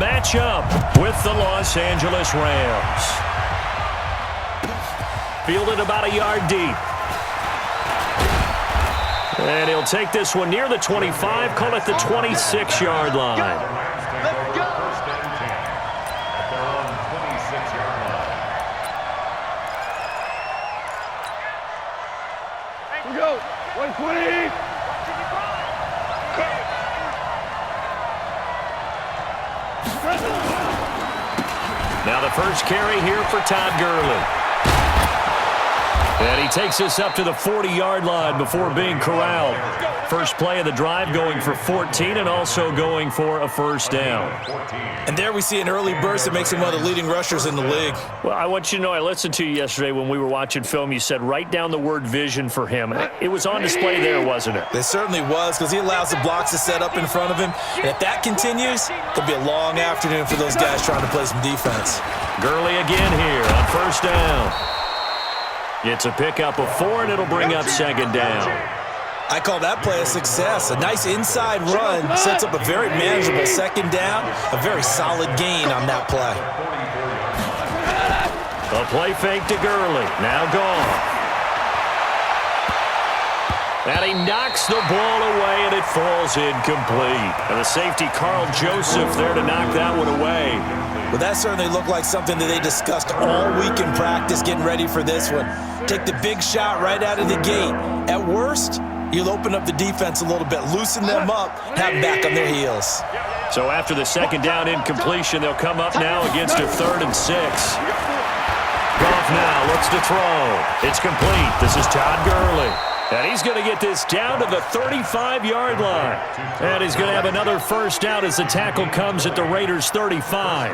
match up with the Los Angeles Rams. Fielded about a yard deep. And he'll take this one near the 25, call it the 26-yard line. Let's go. First and 10 at their own 26-yard line. Here we go. 120. Now the first carry here for Todd Gurley. And he takes us up to the 40-yard line before being corralled. First play of the drive going for 14 and also going for a first down. And there we see an early burst that makes him one of the leading rushers in the league. Well, I want you to know I listened to you yesterday when we were watching film. You said write down the word vision for him. It was on display there, wasn't it? It certainly was, because he allows the blocks to set up in front of him. And if that continues, it'll be a long afternoon for those guys trying to play some defense. Gurley again here on first down. It's a pickup of 4, and it'll bring up second down. I call that play a success. A nice inside run sets up a very manageable second down. A very solid gain on that play. A play fake to Gurley. Now gone. And he knocks the ball away, and it falls incomplete. And the safety, Carl Joseph, there to knock that one away. Well, that certainly looked like something that they discussed all week in practice getting ready for this one. Take the big shot right out of the gate. At worst, you'll open up the defense a little bit, loosen them up, have them back on their heels. So after the second down incompletion, they'll come up now against a 3rd and 6. Goff now looks to throw. It's complete. This is Todd Gurley. And he's going to get this down to the 35-yard line. And he's going to have another first down as the tackle comes at the Raiders' 35.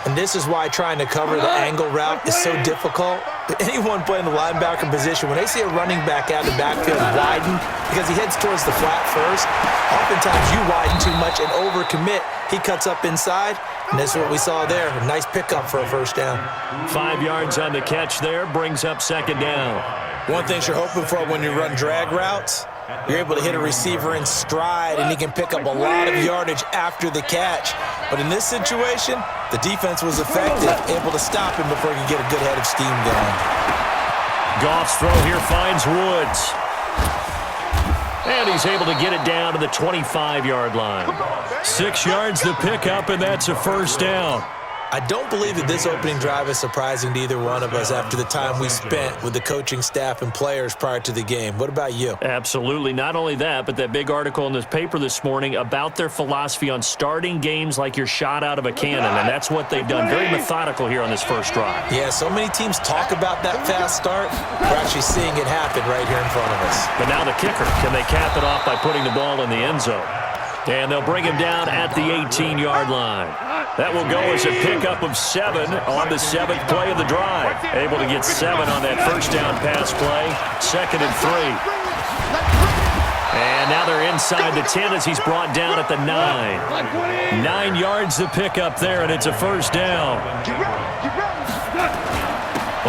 And this is why trying to cover the angle route is so difficult. Anyone playing the linebacker position, when they see a running back out of the backfield widen because he heads towards the flat first, oftentimes you widen too much and overcommit. He cuts up inside, and that's what we saw there. A nice pickup for a first down. 5 yards on the catch there, brings up second down. One thing you're hoping for when you run drag routes, you're able to hit a receiver in stride, and he can pick up a lot of yardage after the catch. But in this situation, the defense was effective, able to stop him before he could get a good head of steam going. Goff's throw here finds Woods. And he's able to get it down to the 25-yard line. 6 yards to pick up, and that's a first down. I don't believe that this opening drive is surprising to either one of us after the time we spent with the coaching staff and players prior to the game. What about you? Absolutely. Not only that, but that big article in this paper this morning about their philosophy on starting games like you're shot out of a cannon, and that's what they've done. Very methodical here on this first drive. Yeah, so many teams talk about that fast start. We're actually seeing it happen right here in front of us. But now the kicker, can they cap it off by putting the ball in the end zone? And they'll bring him down at the 18-yard line. That will go as a pickup of 7 on the 7th play of the drive. Able to get 7 on that first down pass play. 2nd and 3. And now they're inside the 10 as he's brought down at the 9. 9 yards to pick up there, and it's a first down.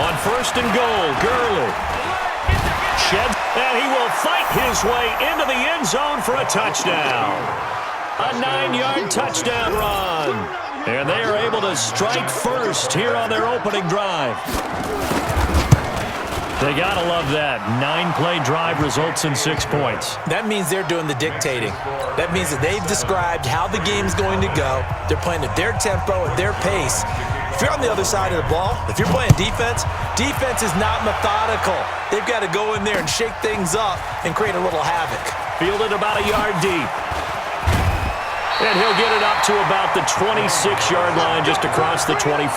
On first and goal, Gurley. Sheds, and he will fight his way into the end zone for a touchdown. A 9-yard touchdown run. And they are able to strike first here on their opening drive. They got to love that. 9-play drive results in 6 points. That means they're doing the dictating. That means that they've described how the game's going to go. They're playing at their tempo, at their pace. If you're on the other side of the ball, if you're playing defense, defense is not methodical. They've got to go in there and shake things up and create a little havoc. Fielded about a yard deep. And he'll get it up to about the 26-yard line, just across the 25. Take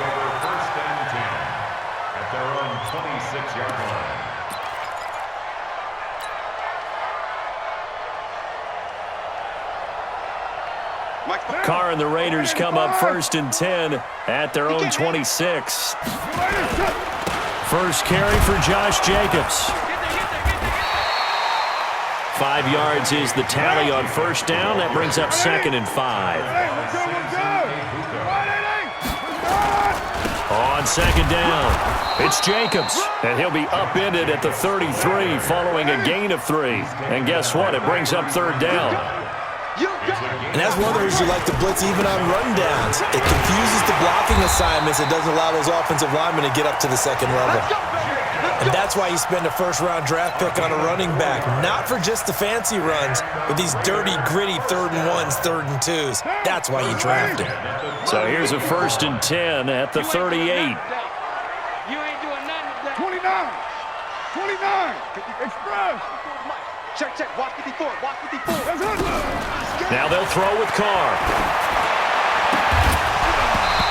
over first and 10 at their own 26-yard line. Carr and the Raiders come up first and 10 at their own 26. First carry for Josh Jacobs. 5 yards is the tally on first down. That brings up 2nd and 5. On second down, it's Jacobs, and he'll be upended at the 33 following a gain of 3. And guess what? It brings up 3rd down. And that's one of the reasons you like to blitz even on rundowns. It confuses the blocking assignments. It doesn't allow those offensive linemen to get up to the second level. And that's why you spend a first-round draft pick on a running back. Not for just the fancy runs, but these dirty, gritty 3rd and 1s, 3rd and 2s. That's why you draft him. So here's a 1st and 10 at the 38. You ain't doing nothing. 29. 29. Express. Check. Watch 54. Watch 54. Now they'll throw with Carr.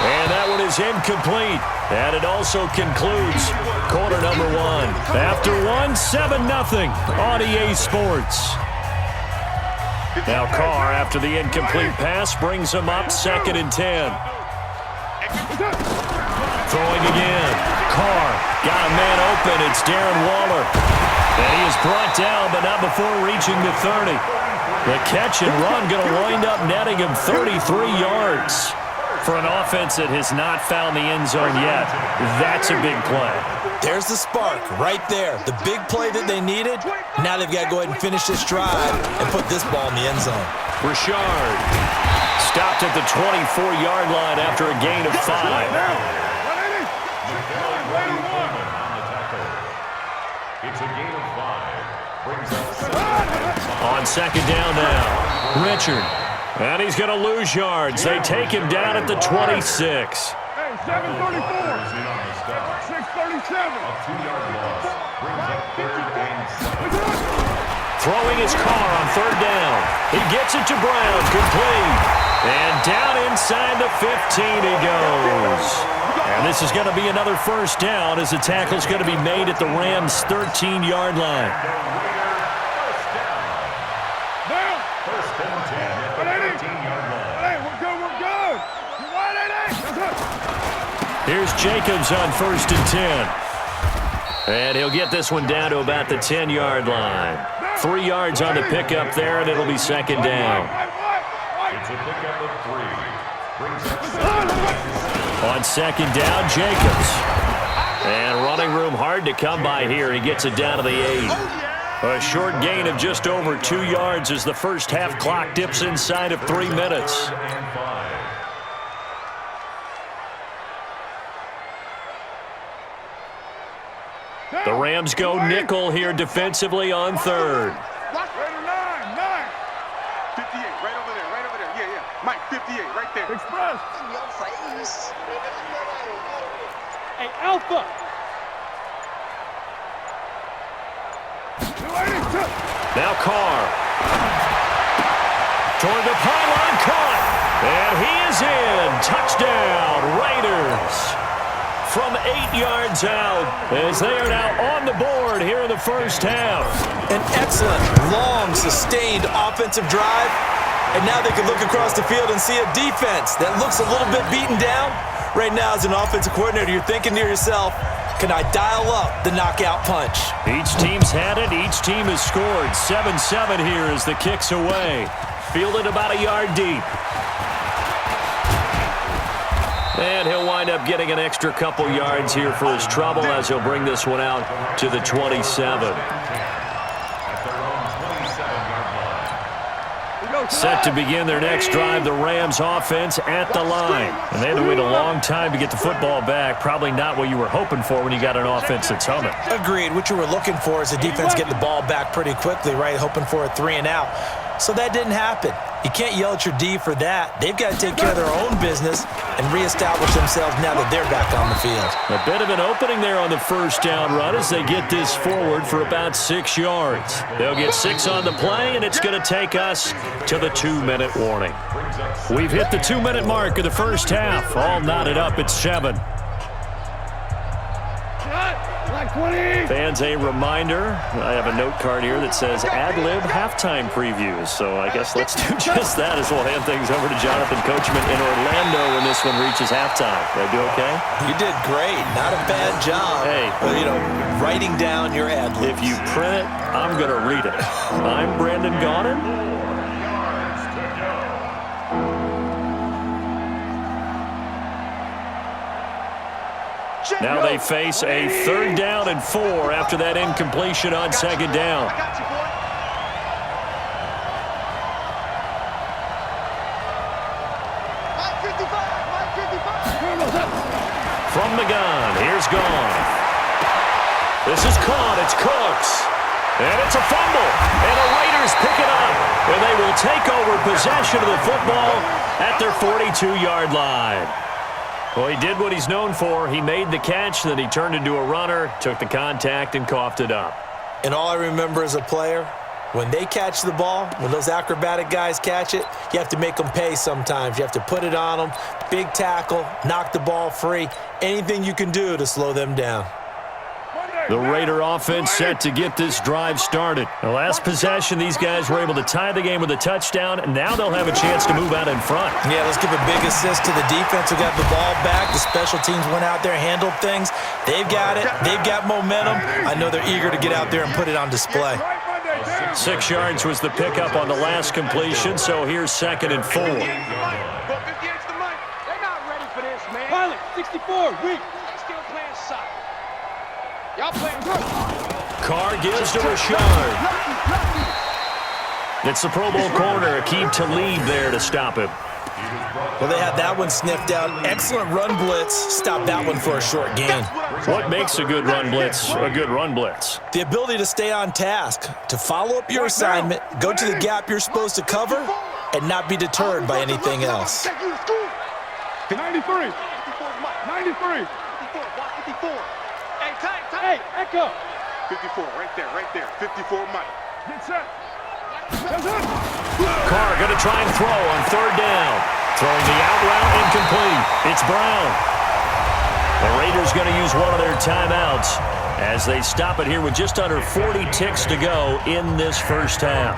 And that one is incomplete. And it also concludes quarter number 1. After 1, 7-0 on EA Sports. Now Carr, after the incomplete pass, brings him up 2nd and 10. Throwing again. Carr got a man open. It's Darren Waller. And he is brought down, but not before reaching the 30. The catch and run going to wind up netting him 33 yards. For an offense that has not found the end zone yet, that's a big play. There's the spark right there. The big play that they needed. Now they've got to go ahead and finish this drive and put this ball in the end zone. Richard stopped at the 24-yard line after a gain of 5. It's a gain of 5. Brings up 7. On 2nd down now, Richard. And he's going to lose yards. They take him down at the 26. Hey, 734. 637. A 2-yard loss. Brings up 3rd and 7. Throwing his car on 3rd down. He gets it to Brown, complete. And down inside the 15 he goes. And this is going to be another 1st down as the tackle's going to be made at the Rams' 13-yard line. First and 10 at the 13-yard line. Hey, we're good. You're wide, Here's Jacobs on 1st and 10. And he'll get this one down to about the 10-yard line. 3 yards on the pickup there, and it'll be 2nd down. It's a pickup of 3. Brings up 7. On 2nd down, Jacobs. And running room hard to come by here. He gets it down to the 8. A short gain of just over 2 yards as the first half clock dips inside of 3 minutes. The Rams go nickel here defensively on 3rd. 9. 58, right over there. Yeah. Mike, 58, right there. Express. Hey, Alpha. Now Carr. Toward the pylon, caught. And he is in. Touchdown, Raiders. From 8 yards out as they are now on the board here in the first half. An excellent, long, sustained offensive drive. And now they can look across the field and see a defense that looks a little bit beaten down. Right now, as an offensive coordinator, you're thinking to yourself, can I dial up the knockout punch? Each team's had it. Each team has scored. 7-7 here as the kick's away. Fielded about a yard deep. And he'll wind up getting an extra couple yards here for his trouble as he'll bring this one out to the 27. Set to begin their next drive, the Rams offense at the line. And they had to wait a long time to get the football back. Probably not what you were hoping for when you got an offense that's humming. Agreed. What you were looking for is the defense getting the ball back pretty quickly, right? Hoping for a 3 and out. So that didn't happen. You can't yell at your D for that. They've got to take care of their own business and reestablish themselves now that they're back on the field. A bit of an opening there on the first down run as they get this forward for about 6 yards. They'll get 6 on the play, and it's going to take us to the 2-minute warning. We've hit the 2-minute mark of the first half. All knotted up at 7. Fans, a reminder, I have a note card here that says ad-lib halftime previews. So I guess let's do just that as we'll hand things over to Jonathan Coachman in Orlando when this one reaches halftime. Did I do okay? You did great. Not a bad job. Hey. Well, writing down your ad-libs. If you print it, I'm going to read it. I'm Brandon Gaudin. Now they face a 3rd down and 4 after that incompletion on 2nd down. From the gun, here's Goff. This is caught. It's Cooks. And it's a fumble. And the Raiders pick it up. And they will take over possession of the football at their 42-yard line. Well, he did what he's known for. He made the catch, then he turned into a runner, took the contact, and coughed it up. And all I remember as a player, when they catch the ball, when those acrobatic guys catch it, you have to make them pay sometimes. You have to put it on them, big tackle, knock the ball free, anything you can do to slow them down. The Raider offense set to get this drive started. The last possession, these guys were able to tie the game with a touchdown, and now they'll have a chance to move out in front. Yeah, let's give a big assist to the defense who got the ball back. The special teams went out there, handled things. They've got it. They've got momentum. I know they're eager to get out there and put it on display. 6 yards was the pickup on the last completion, so here's 2nd and 4. They're not ready for this, man. Pilot, 64, weak. Still playing solid. Y'all playing good. Carr gives to Rashard. It's the Pro Bowl corner, Aqib Talib there to stop him. Well, they had that one sniffed out. Excellent run blitz. Stop that one for a short gain. What makes a good run blitz a good run blitz? The ability to stay on task, to follow up your assignment, go to the gap you're supposed to cover, and not be deterred by anything else. 93. 93. 54. Hey, time. Hey, echo. 54, right there. 54, Mike. Get set. That's it. Carr going to try and throw on 3rd down. Throwing the out route incomplete. It's Brown. The Raiders going to use one of their timeouts as they stop it here with just under 40 ticks to go in this first half.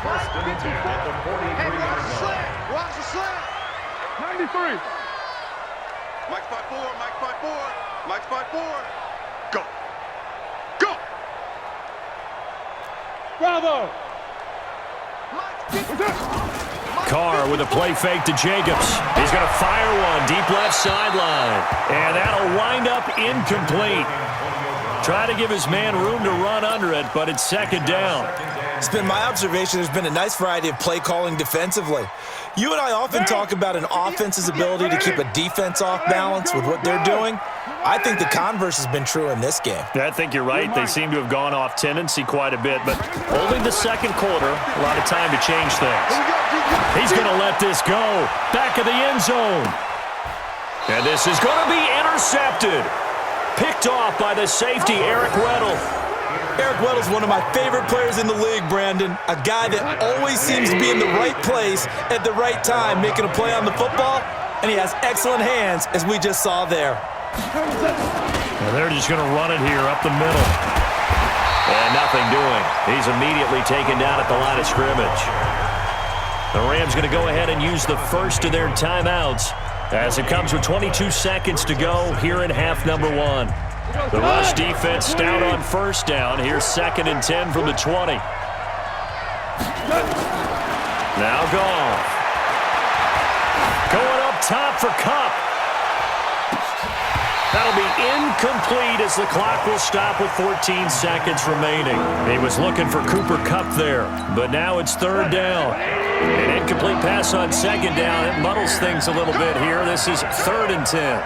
First and 10 at the 43-yard line. Watch the slant. 93. Mike spot 4. Go. Bravo. Carr with a play fake to Jacobs. He's going to fire one deep left sideline. And that'll wind up incomplete. Try to give his man room to run under it, but it's 2nd down. It's been my observation there's been a nice variety of play calling defensively. You and I often talk about an offense's ability to keep a defense off balance with what they're doing. I think the converse has been true in this game. I think you're right. They seem to have gone off tendency quite a bit, but only the 2nd quarter, a lot of time to change things. He's going to let this go. Back of the end zone. And this is going to be intercepted. Picked off by the safety, Eric Weddle. Eric Weddle's one of my favorite players in the league, Brandon. A guy that always seems to be in the right place at the right time, making a play on the football, and he has excellent hands, as we just saw there. Well, they're just going to run it here up the middle. And nothing doing. He's immediately taken down at the line of scrimmage. The Rams going to go ahead and use the first of their timeouts as it comes with 22 seconds to go here in half number 1. The rush defense stout on 1st down. Here's 2nd and 10 from the 20. Now Goff. Going up top for Kupp. That'll be incomplete as the clock will stop with 14 seconds remaining. He was looking for Cooper Kupp there, but now it's 3rd down. An incomplete pass on 2nd down. It muddles things a little bit here. This is 3rd and 10.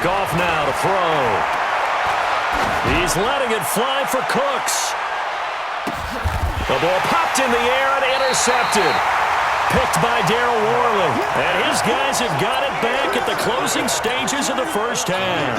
Goff now to throw. He's letting it fly for Cooks. The ball popped in the air and intercepted. Picked by Darryl Worley. And his guys have got it back at the closing stages of the first half.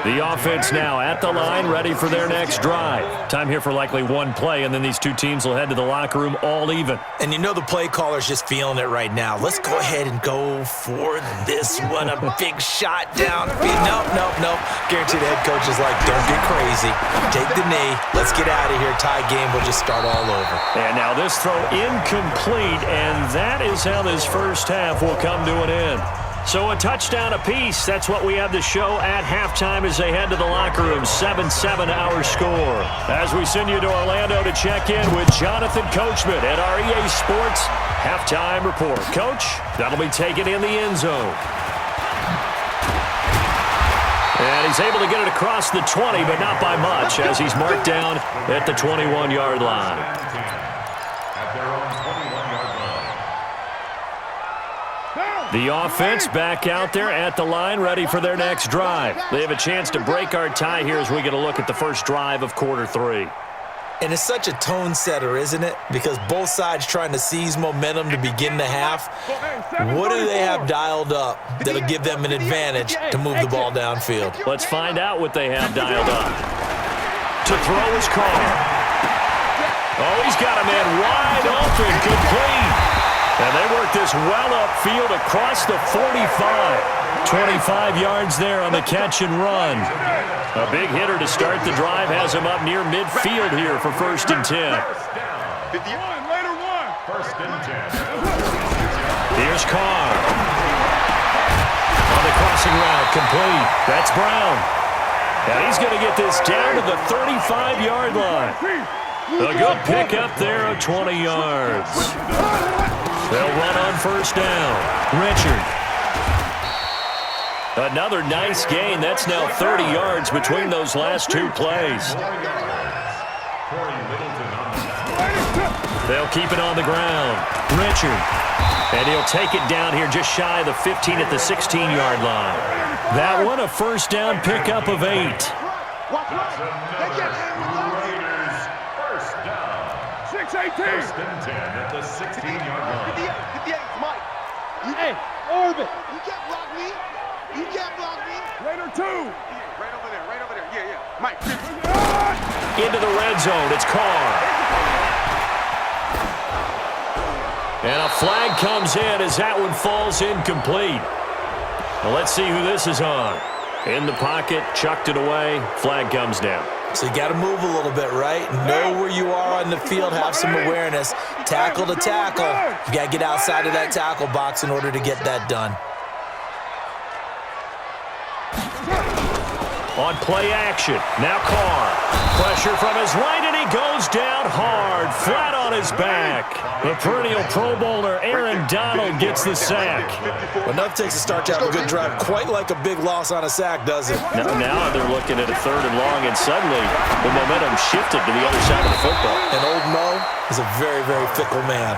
The offense now at the line, ready for their next drive. Time here for likely one play, and then these two teams will head to the locker room all even. And you know the play caller's just feeling it right now. Let's go ahead and go for this one. A big shot downfield. Nope. Guaranteed the head coach is like, don't get crazy. Take the knee. Let's get out of here. Tie game. We'll just start all over. And now this throw incomplete, and that is how this first half will come to an end. So a touchdown apiece. That's what we have to show at halftime as they head to the locker room. 7-7 our score. As we send you to Orlando to check in with Jonathan Coachman at our EA Sports halftime report. Coach, that'll be taken in the end zone. And he's able to get it across the 20, but not by much, as he's marked down at the 21-yard line. At their own The offense back out there at the line, ready for their next drive. They have a chance to break our tie here as we get a look at the first drive of quarter 3. And it's such a tone setter, isn't it? Because both sides trying to seize momentum to begin the half. What do they have dialed up that'll give them an advantage to move the ball downfield? Let's find out what they have dialed up. To throw his car. Oh, he's got a man wide open, complete. And they work this well upfield across the 45. 25 yards there on the catch and run. A big hitter to start the drive has him up near midfield here for 1st and 10. First and 10. Here's Carr. On the crossing route, complete. That's Brown. And he's going to get this down to the 35-yard line. A good pickup there of 20 yards. They'll run on 1st down. Richard. Another nice gain. That's now 30 yards between those last 2 plays. They'll keep it on the ground. Richard. And he'll take it down here just shy of the 15 at the 16-yard line. That one a 1st down pickup of 8. Raiders, first down. 6-18. First and 10 at the 16-yard line. 58, Mike. Hey, Orbit. You can't block me. You can't block me. Raider 2. Right over there, right over there. Yeah, yeah. Mike, 50. Into the red zone. It's Carr. And a flag comes in as that one falls incomplete. Well, let's see who this is on. In the pocket, chucked it away. Flag comes down. So you got to move a little bit, right? Know where you are on the field, have some awareness. Tackle to tackle. You got to get outside of that tackle box in order to get that done. On play action, now Carr. Pressure from his right, and he goes down hard, flat on his back. The perennial Pro Bowler Aaron Donald gets the sack. Well, nothing takes a start to have a good drive quite like a big loss on a sack, does it? Now they're looking at a 3rd and long, and suddenly the momentum shifted to the other side of the football. And old Mo is a very, very fickle man.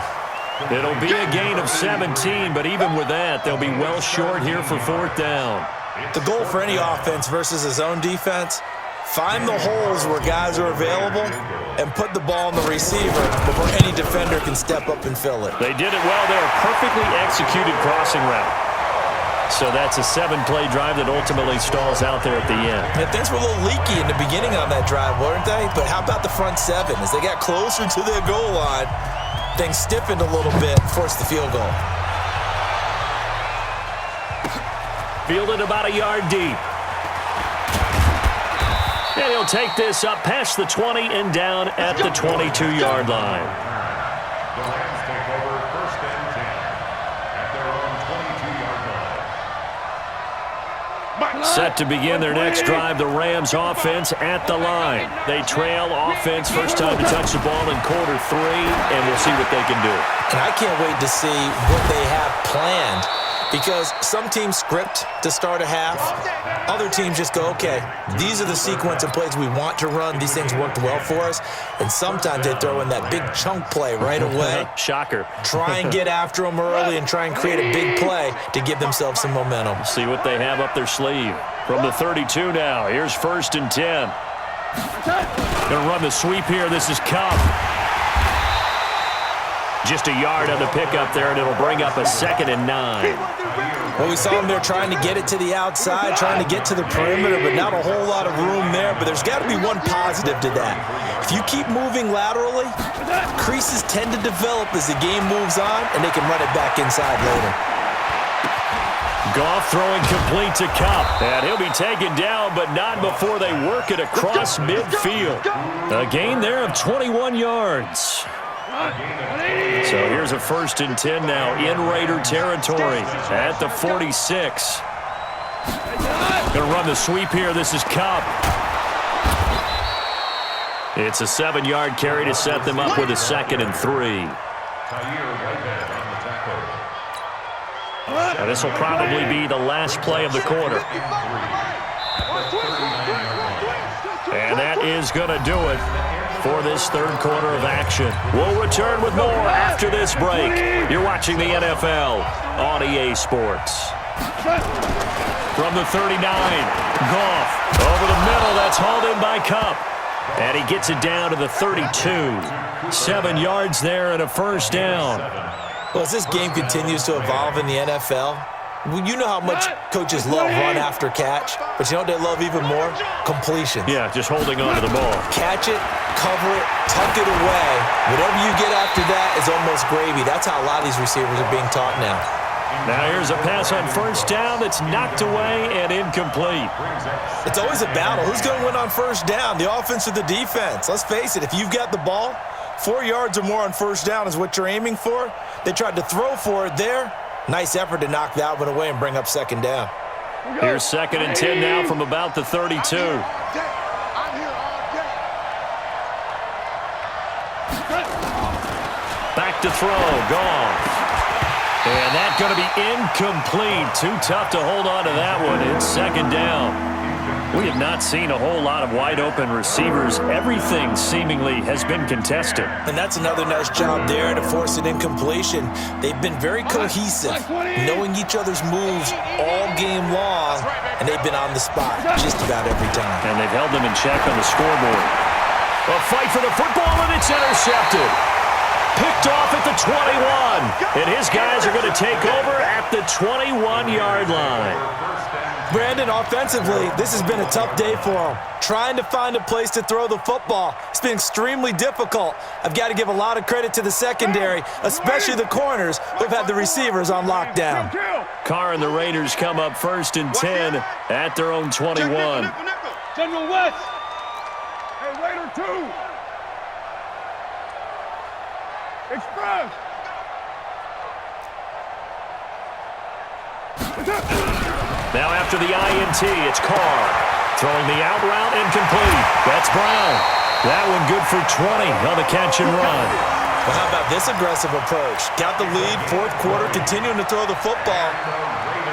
It'll be a gain of 17, but even with that, they'll be well short here for 4th down. The goal for any offense versus his own defense, find the holes where guys are available and put the ball on the receiver before any defender can step up and fill it. They did it well there. Perfectly executed crossing route. So that's a 7-play drive that ultimately stalls out there at the end. And things were a little leaky in the beginning on that drive, weren't they? But how about the front 7? As they got closer to their goal line, things stiffened a little bit, forced the field goal. Fielded about a yard deep. And he'll take this up past the 20 and down at the 22-yard line. The Rams take over 1st and 10 at their own 22-yard line. Set to begin their next drive, the Rams offense at the line. They trail offense, first time to touch the ball in quarter 3, and we'll see what they can do. And I can't wait to see what they have planned, because some teams script to start a half. Other teams just go, okay, these are the sequence of plays we want to run. These things worked well for us. And sometimes they throw in that big chunk play right away. Shocker. Try and get after them early and try and create a big play to give themselves some momentum. See what they have up their sleeve. From the 32 now, here's 1st and 10. Gonna run the sweep here. This is Cup. Just a yard on the pickup there, and it'll bring up a 2nd and 9. Well, we saw them there trying to get it to the outside, trying to get to the perimeter, but not a whole lot of room there. But there's got to be one positive to that. If you keep moving laterally, creases tend to develop as the game moves on, and they can run it back inside later. Goff throwing complete to Cup, and he'll be taken down, but not before they work it across midfield. A gain there of 21 yards. So here's a 1st and 10 now in Raider territory at the 46. Gonna run the sweep here. This is Cup. It's a 7-yard carry to set them up with a 2nd and 3. Now this will probably be the last play of the quarter. And that is going to do it. for this third quarter of action. We'll return with more after this break. You're watching the NFL on EA Sports. From the 39, Goff over the middle. That's hauled in by Cup. And he gets it down to the 32. 7 yards there and a first down. Well, as this game continues to evolve in the NFL, you know how much coaches love run after catch, but you know what they love even more? Completions. Yeah, just holding on to the ball. Catch it, cover it, tuck it away. Whatever you get after that is almost gravy. That's how a lot of these receivers are being taught now. Now here's a pass on first down that's knocked away and incomplete. It's always a battle. Who's going to win on first down, the offense or the defense? Let's face it, if you've got the ball, 4 yards or more on first down is what you're aiming for. They tried to throw for it there. Nice effort to knock that one away and bring up second down. Here's 2nd and 10 now from about the 32. Back to throw, Goff. And that's going to be incomplete. Too tough to hold on to that one. It's second down. We have not seen a whole lot of wide-open receivers. Everything seemingly has been contested. And that's another nice job there to force an incompletion. They've been very cohesive, knowing each other's moves all game long, and they've been on the spot just about every time. And they've held them in check on the scoreboard. A fight for the football, and it's intercepted. Picked off at the 21. And his guys are going to take over at the 21-yard line. Brandon, offensively, this has been a tough day for him. Trying to find a place to throw the football. It's been extremely difficult. I've got to give a lot of credit to the secondary, especially the corners who've had the receivers on lockdown. Carr and the Raiders come up 1st and 10 at their own 21. General West. Hey, Raider 2. Express. Now after the INT, it's Carr. Throwing the out route incomplete. That's Brown. That one good for 20 on the catch and run. Well, how about this aggressive approach? Got the lead, 4th quarter, continuing to throw the football.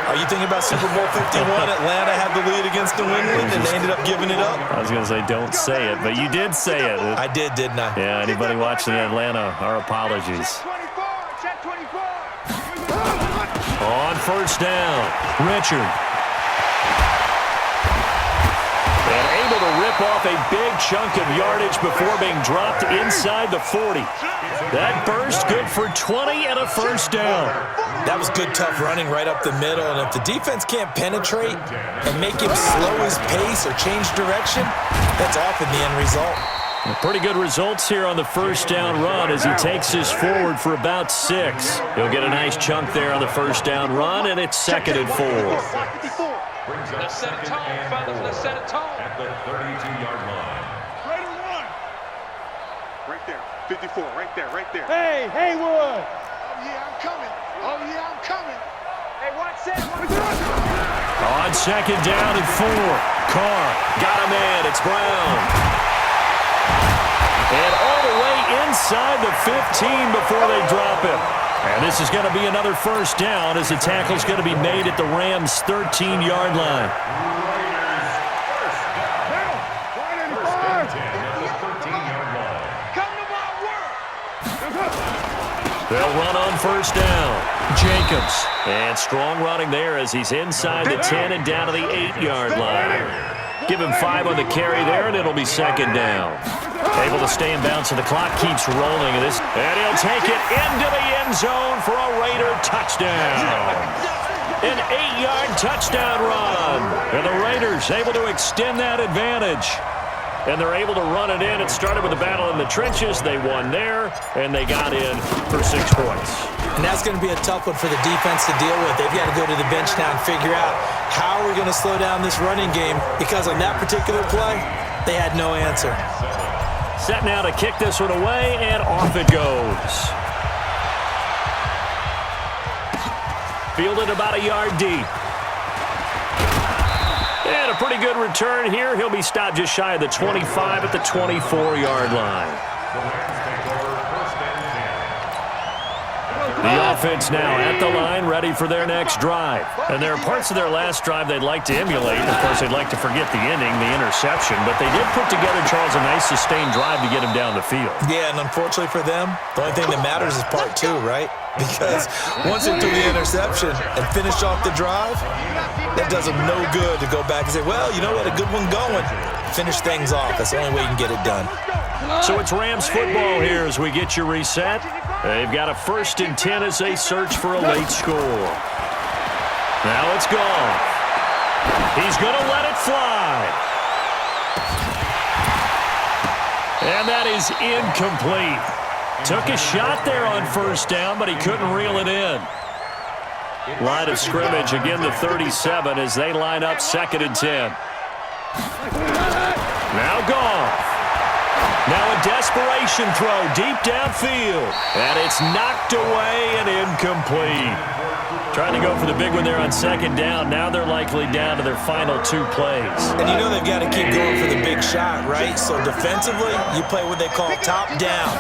Are you thinking about Super Bowl 51? Atlanta had the lead against New England, and they ended up giving it up? I was going to say, don't say it, but you did say it. I did, didn't I? Yeah, anybody watching Atlanta, our apologies. On first down, Richard. And able to rip off a big chunk of yardage before being dropped inside the 40. That burst good for 20 and a first down. That was good, tough running right up the middle. And if the defense can't penetrate and make him slow his pace or change direction, that's often the end result. Pretty good results here on the first down run as he takes this forward for about 6. He'll get a nice chunk there on the first down run, and it's 2nd and 4. Let's set a tone, fellas. Let's set a tone. At the 32-yard line. Raider 1. Right there. 54. Right there. Right there. Hey, Haywood. Oh, yeah, I'm coming. Oh, yeah, I'm coming. Hey, watch that. On 2nd down and 4. Carr got a man. It's Brown. And all the way inside the 15 before they drop him. And this is going to be another first down as the tackle's going to be made at the Rams' 13-yard line. They'll run on first down. Jacobs. And strong running there as he's inside the 10 and down to the 8-yard line. Give him 5 on the carry there, and it'll be 2nd down. Able to stay in bounds, and the clock keeps rolling. And he'll take it into the end zone for a Raider touchdown. An 8-yard touchdown run. And the Raiders able to extend that advantage. And they're able to run it in. It started with a battle in the trenches. They won there, and they got in for 6 points. And that's going to be a tough one for the defense to deal with. They've got to go to the bench now and figure out how we're going to slow down this running game, because on that particular play, they had no answer. Set now to kick this one away, and off it goes. Fielded about a yard deep. And a pretty good return here. He'll be stopped just shy of the 25 at the 24-yard line. The offense now at the line, ready for their next drive. And there are parts of their last drive they'd like to emulate. Of course, they'd like to forget the inning, the interception. But they did put together, Charles, a nice sustained drive to get him down the field. Yeah, and unfortunately for them, the only thing that matters is part two, right? Because once they threw the interception and finished off the drive, that does them no good to go back and say, well, you know what, a good one going. Finish things off. That's the only way you can get it done. So it's Rams football here as we get you reset. They've got a 1st and 10 as they search for a late score. Now it's gone. He's going to let it fly. And that is incomplete. Took a shot there on 1st down, but he couldn't reel it in. Line of scrimmage, again the 37 as they line up 2nd and 10. Now Goff. Now a desperation throw deep downfield. And it's knocked away and incomplete. Trying to go for the big one there on 2nd down. Now they're likely down to their final 2 plays. And you know they've got to keep going for the big shot, right? So defensively, you play what they call top down.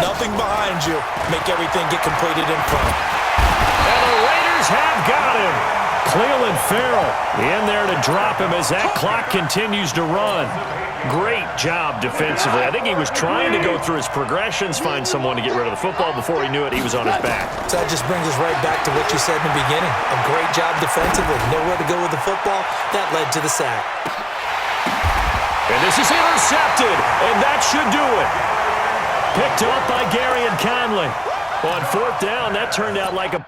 Nothing behind you. Make everything get completed in front. And the Raiders have got him. Cleveland Farrell in there to drop him as that clock continues to run. Great job defensively. I think he was trying to go through his progressions, find someone to get rid of the football. Before he knew it, he was on his back. So that just brings us right back to what you said in the beginning. A great job defensively. Nowhere to go with the football. That led to the sack. And this is intercepted, and that should do it. Picked up by Gary and Conley. On 4th down, that turned out like a